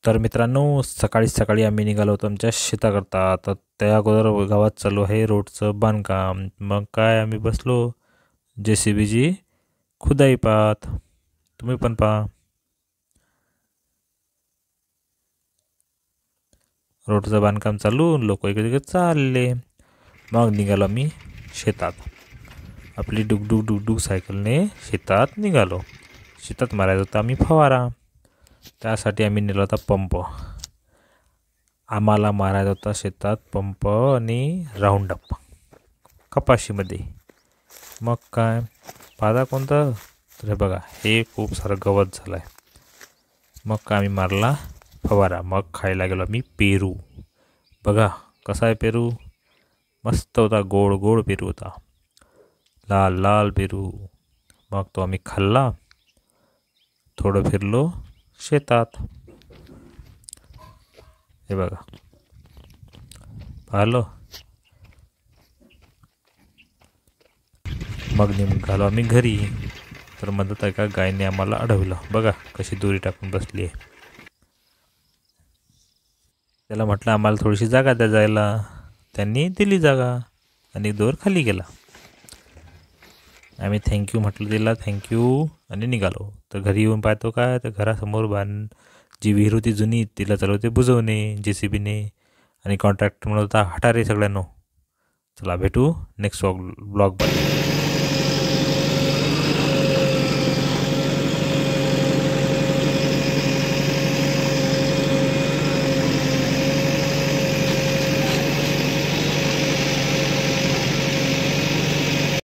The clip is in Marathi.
तर मित्रांनो, सकाळी सकाळी आम्ही निघालो होतो आमच्या शेताकरता. तर त्या अगोदर गावात चालू आहे रोडचं बांधकाम. मग काय आम्ही बसलो JCBची खुदाई पाहत. तुम्ही पण पहा. रोडचं बांधकाम चालू, लोक इकडे तिकडे चालले. मग निघालो आम्ही शेतात. आपली डुगडुग डुगडुग सायकलने शेतात निघालो. शेतात मारायचा होता आम्ही फवारा. त्यासाठी आम्ही नेला होता पंप. आम्हाला मारायचा होता शेतात पंप आणि राऊंडअप कपाशीमध्ये. मग काय पाहता कोणतं, तर हे बघा, हे खूप सारं गवत झालं आहे. मग काय आम्ही मारला फवारा. मग खायला गेलो आम्ही पेरू. बघा कसा आहे पेरू, मस्त होता, गोड गोड पेरू होता, लाल लाल पेरू. मग तो आम्ही खाल्ला. थोडं फिरलो शेतात. हे बघा पाहिलं. मग निघालो आम्ही घरी. तर मदत आहे का गायने आम्हाला अडवलं. बघा कशी दोरी टाकून बसली आहे. त्याला म्हटलं आम्हाला थोडीशी जागा द्या जायला. त्यांनी दिली जागा आणि दोर खाली गेला. आम्ही थँक्यू म्हटलं तिला, थँक्यू, आणि निघालो. तर घरी येऊन पाहतो काय, तर घरासमोर जी विहीर होती जुनी, तिला चालवते बुजवणे JCBने. आणि कॉन्ट्रॅक्टर म्हणत होता हटा रे सगळ्यांनो. चला भेटू नेक्स्ट ब्लॉग.